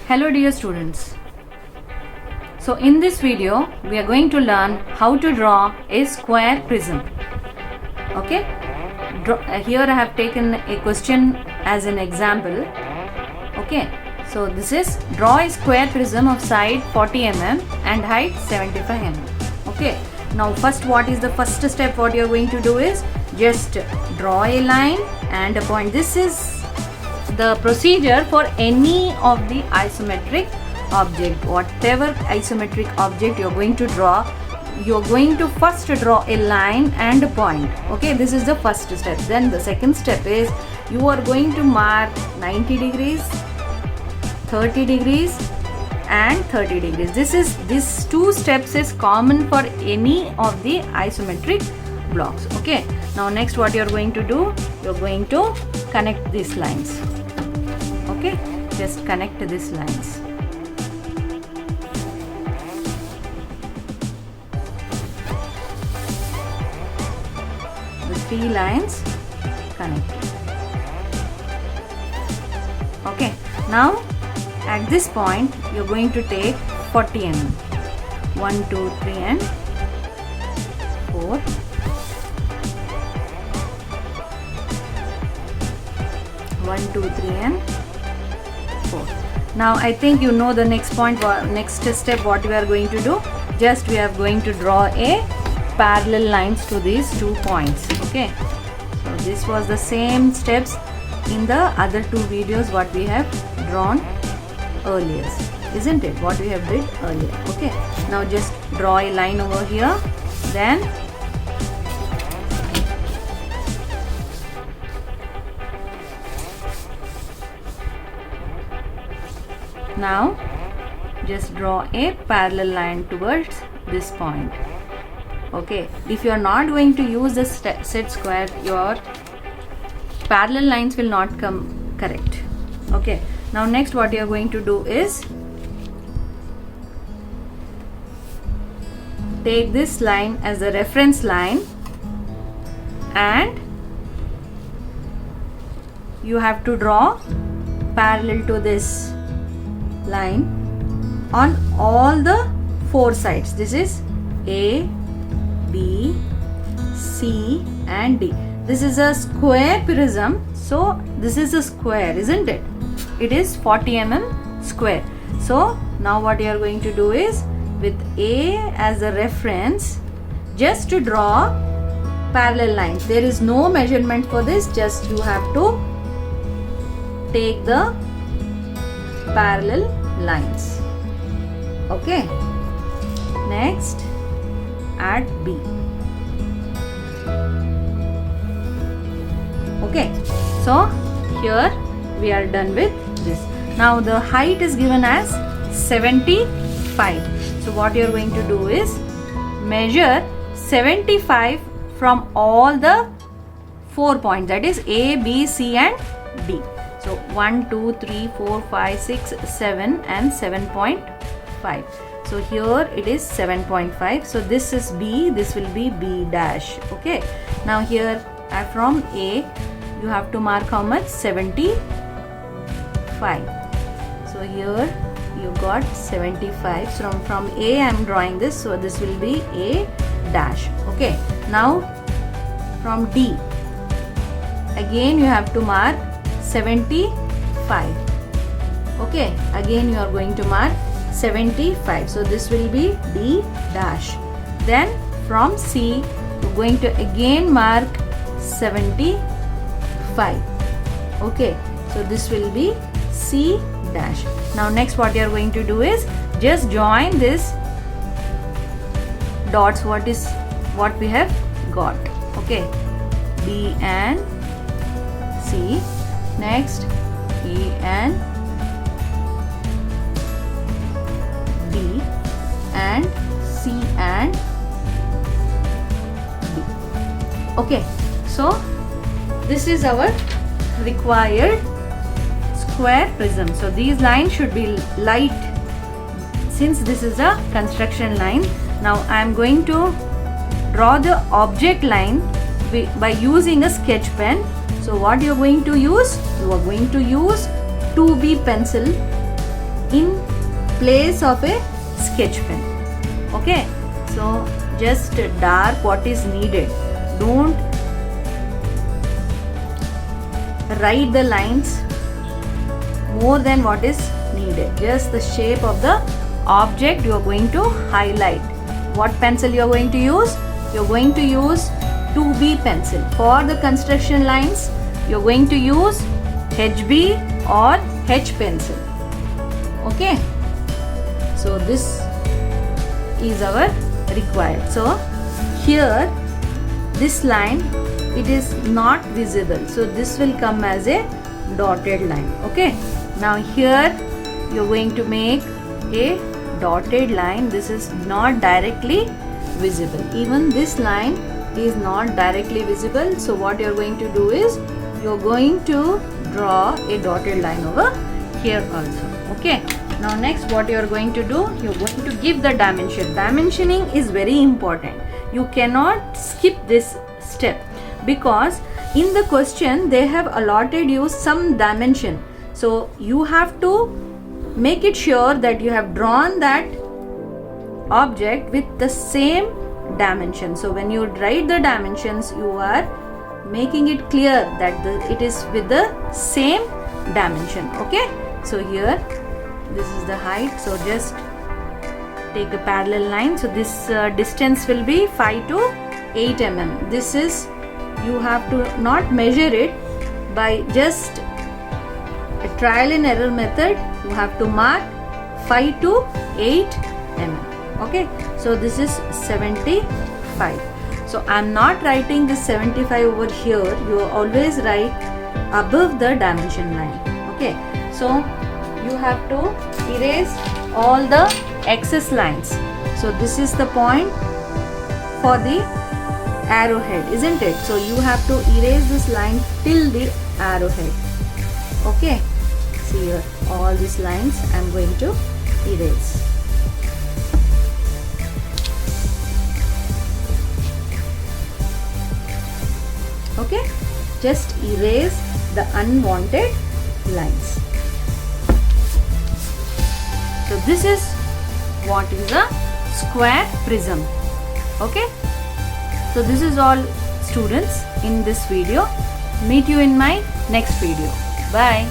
Hello dear students. So in this video we are going to learn how to draw a square prism. Okay. Here I have taken a question as an example. Okay. So this is draw a square prism of side 40 mm and height 75 mm. Okay. Now first, what is the first step? What you are going to do is just draw a line and a point. This is the procedure for any of the isometric object. Whatever isometric object you are going to draw, you are going to first draw a line and a point. Okay, this is the first step. Then the second step is you are going to mark 90 degrees, 30 degrees and 30 degrees. These two steps is common for any of the isometric blocks. Okay, now next what you are going to do, you are going to connect these lines. Okay, just connect these lines. The three lines connected. Okay, now at this point you are going to take 40 mm. 1, 2, 3 and 4. 1, 2, 3 and 4. Now I think you know the next point, next step what we are going to do. Just we are going to draw a parallel lines to these 2 points. Okay, so this was the same steps in the other 2 videos what we have drawn earlier, isn't it? What we have did earlier. Okay, now just draw a line over here, then now just draw a parallel line towards this point. Okay, if you are not going to use the set square, your parallel lines will not come correct. Okay, now next what you are going to do is take this line as the reference line and you have to draw parallel to this line on all the 4 sides. This is A, B, C and D. This is a square prism, so this is a square, isn't it? It is 40 mm square. So now what you are going to do is with A as a reference, just to draw parallel lines. There is no measurement for this, just you have to take the parallel lines. Okay, next at B. Okay, so here we are done with this. Now the height is given as 75. So what you are going to do is measure 75 from all the 4 points, that is A, B, C and D. So 1, 2, 3, 4, 5, 6, 7 and 7.5. So here it is 7.5. So this is B, this will be B dash. Okay. Now here from A you have to mark how much? 75. So here you got 75. So from A I am drawing this. So this will be A dash. Okay. Now from D again you have to mark 75. Okay, again you are going to mark 75. So this will be D dash. Then from C you are going to again mark 75. Okay, so this will be C dash. Now next what you are going to do is just join this dots. What we have got. Okay, B and C. Next E and D and C and D. Okay, so this is our required square prism. So these lines should be light since this is a construction line. Now I am going to draw the object line by using a sketch pen. So what you are going to use? You are going to use 2B pencil in place of a sketch pen. Okay, so just dark what is needed. Don't write the lines more than what is needed. Just the shape of the object you are going to highlight. What pencil you are going to use? You are going to use 2B pencil. For the construction lines, you are going to use HB or H pencil. Okay, so this is our required. So here this line, it is not visible, so this will come as a dotted line. Okay, now here you're going to make a dotted line. This is not directly visible. Even this line is not directly visible, so what you're going to do is you're going to draw a dotted line over here also. Okay, now next what you're going to do, you're going to give the dimension. Dimensioning is very important. You cannot skip this step, because in the question they have allotted you some dimension, so you have to make it sure that you have drawn that object with the same dimension. So when you write the dimensions, you are making it clear that it is with the same dimension. Okay, so here this is the height, so just take a parallel line. So this distance will be 5 to 8 mm. This is, you have to not measure it by just a trial and error method. You have to mark 5 to 8 mm. Okay, so this is 75. So I am not writing this 75 over here. You always write above the dimension line. Okay, so you have to erase all the excess lines. So this is the point for the arrowhead, isn't it? So you have to erase this line till the arrowhead. Okay, see here, all these lines I am going to erase. Okay, just erase the unwanted lines. So this is what is a square prism. Okay, so this is all, students, in this video. Meet you in my next video. Bye.